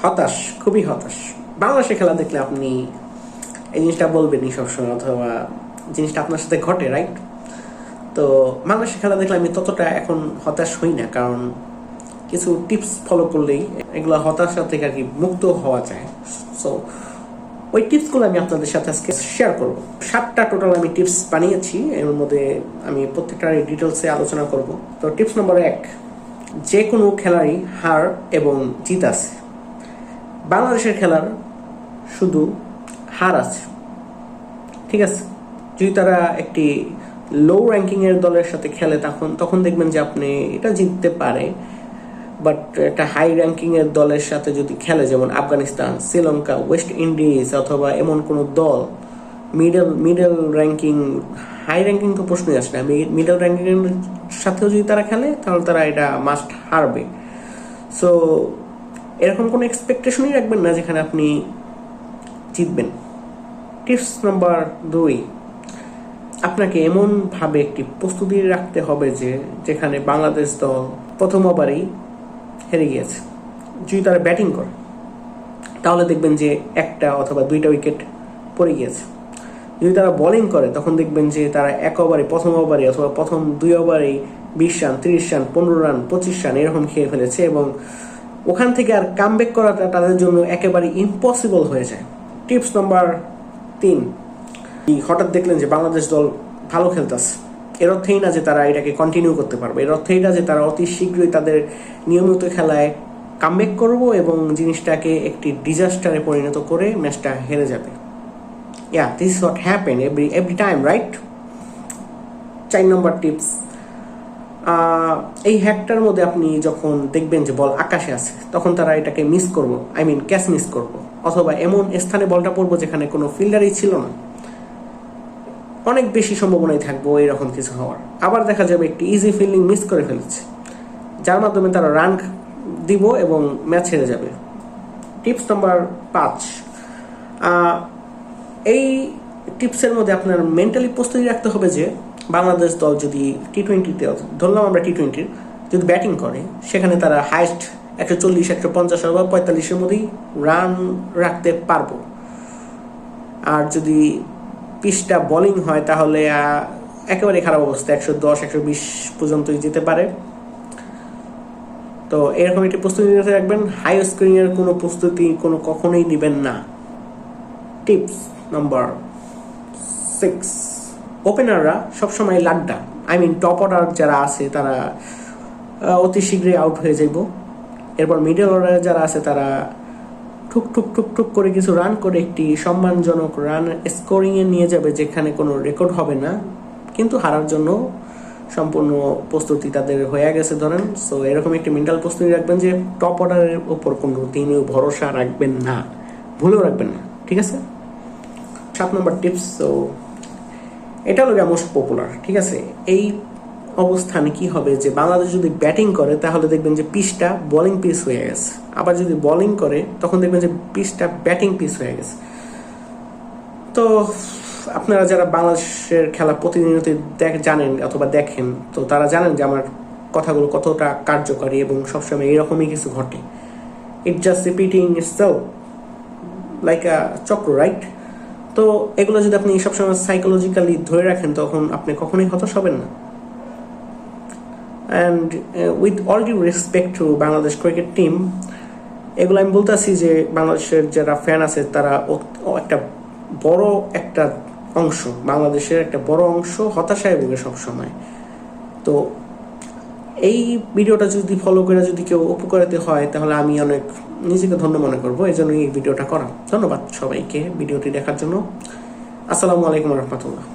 হতাশ, খুবই হতাশ। বাংলাদেশে খেলা দেখলে আপনি এই জিনিসটা বলবেনই সবসময়, অথবা জিনিসটা আপনার সাথে ঘটে, রাইট? তো বাংলাদেশে খেলা দেখলে আমি ততটা এখন হতাশ হই না, কারণ কিছু টিপস ফলো করলেই এগুলো হতাশা থেকে আর কি মুক্ত হওয়া যায়। সো ওই টিপসগুলো আমি আপনাদের সাথে আজকে শেয়ার করব। 7টা টোটাল আমি টিপস বানিয়েছি, এর মধ্যে আমি প্রত্যেকটার ডিটেলসে আলোচনা করব। তো টিপস নম্বর 1, যে কোনো খেলারই হার এবং জিত আছে। বাংলাদেশের খেলার শুধু হার আছে, ঠিক আছে? যদি তারা একটি লো র্যাঙ্কিং এর দলের সাথে খেলে তখন দেখবেন যে আপনি এটা জিততে পারে, বাট একটা হাই র্যাঙ্কিং এর দলের সাথে যদি খেলে, যেমন আফগানিস্তান, শ্রীলঙ্কা, ওয়েস্ট ইন্ডিজ, অথবা এমন কোনো দল মিডল র্যাঙ্কিং, হাই র্যাঙ্কিং তো প্রশ্নই আসে না, মিডল র্যাঙ্কিং এর সাথেও যদি তারা খেলে তাহলে তারা এটা মাস্ট হারবে। সো এরকম কোনো এক্সপেকটেশনই রাখবেন না যেখানে আপনি জিতবেন। টিপস নাম্বার 2, আপনাকে এমনভাবে একটি প্রস্তুতি রাখতে হবে যেখানে বাংলাদেশ দল প্রথম ওভারেই হেরে গিয়েছে। যদি তারা ব্যাটিং করে তাহলে দেখবেন যে 1টা অথবা 2টা উইকেট পড়ে গিয়েছে। যদি তারা বোলিং করে তখন দেখবেন যে তারা প্রথম ওভারে অথবা প্রথম 2 ওভারেই 20 রান, 30 রান, 15 রান, 25 রান এরকম খেয়ে ফেলেছে, এবং ওখান থেকে আর কামব্যাক করাটা তাদের জন্য একেবারে ইম্পসিবল হয়ে যায়। টিপস নাম্বার 3, হঠাৎ দেখলেন যে বাংলাদেশ দল ভালো খেলতেছে, এর অর্থেই না যে তারা এটাকে কন্টিনিউ করতে পারবে, এর অর্থেই না যে তারা অতি শীঘ্রই তাদের নিয়মিত খেলায় কামব্যাক করবো এবং জিনিসটাকে একটি ডিজাস্টারে পরিণত করে ম্যাচটা হেরে যাবে। This is what happen every time, right? 4 number tips, এই হ্যাকটার মধ্যে আপনি যখন দেখবেন যে বল আকাশে আছে তখন তারা এটাকে মিস করবো, ক্যাচ মিস করবো, অথবা এমন স্থানে বলটা পড়বো যেখানে কোনো ফিল্ডারই ছিল না, অনেক বেশি সম্ভাবনাই থাকবো এরকম কিছু হওয়ার। আবার দেখা যাবে একটি ইজি ফিল্ডিং মিস করে ফেলেছে, যার মাধ্যমে তারা রান দিব এবং ম্যাচ হেরে যাবে। টিপস নাম্বার 5, এই টিপসের মধ্যে আপনার মেন্টালি প্রস্তুতি রাখতে হবে যে বাংলাদেশ দল যদি টি-20তে, ধরলাম আমরা টি-20 যদি ব্যাটিং করে, সেখানে তারা হাইস্ট 140, 150 বা 45-এর মধ্যেই রান রাখতে পারবো। আর যদি পিচটা বোলিং হয় তাহলে একেবারে খারাপ অবস্থা, 110, 120 পর্যন্তই যেতে পারে। তো এরকম একটি প্রস্তুতি নিতে রাখবেন। হাই স্কোরিং এর কোনো প্রস্তুতি কখনোই নেবেন না। টিপস নাম্বার 6, ওপেনাররা সবসময় লাড্ডা, টপ অর্ডার যারা আছে তারা অতি শীঘ্রই আউট হয়ে যাইব। এরপর মিডল অর্ডারে যারা আছে তারা ঠুক ঠুক ঠুক ঠুক করে কিছু রান করে একটি সম্মানজনক রান স্কোরিং এ নিয়ে যাবে, যেখানে কোনো রেকর্ড হবে না, কিন্তু হারার জন্য সম্পূর্ণ প্রস্তুতি তাদের হয়ে গেছে ধরেন। সো এরকম একটি মেন্টাল প্রস্তুতি রাখবেন যে টপ অর্ডারের উপর কোনো দিনও ভরসা রাখবেন না, ভুলেও রাখবেন না, ঠিক আছে? 7 নম্বর টিপস, তো এটা হলো মোস্ট পপুলার, ঠিক আছে? এই অবস্থানে কি হবে যে বাংলাদেশ যদি ব্যাটিং করে তাহলে দেখবেন যে পিচটা বোলিং পিচ হয়ে গেছে, আবার যদি বোলিং করে তখন দেখবেন যে পিচটা ব্যাটিং পিচ হয়ে গেছে। তো আপনারা যারা বাংলাদেশের খেলা প্রতিনিয়ত জানেন অথবা দেখেন, তো তারা জানেন যে আমার কথাগুলো কতটা কার্যকরী এবং সবসময় এরকমই কিছু ঘটে। It just repeating itself like আ চক্র, রাইট? তো এগুলো যদি আপনি সবসময় সাইকোলজিক্যালি ধরে রাখেন তখন আপনি কখনোই হতাশ হবেন না। And with all due respect to Bangladesh cricket team, এগুলো আমি বলতেছি যে বাংলাদেশের যারা ফ্যান আছে তারা একটা বড় একটা অংশ, বাংলাদেশের একটা বড় অংশ হতাশায় ভোগে সবসময়। তো এই ভিডিওটা যদি ফলো করে যদি কেউ উপকারিত হয় তাহলে আমি অনেক নিজেকে ধন্য মনে করবো, এই জন্য এই ভিডিওটা করা। ধন্যবাদ সবাইকে ভিডিওটি দেখার জন্য। আসসালামু আলাইকুম রহমতুল্লাহ।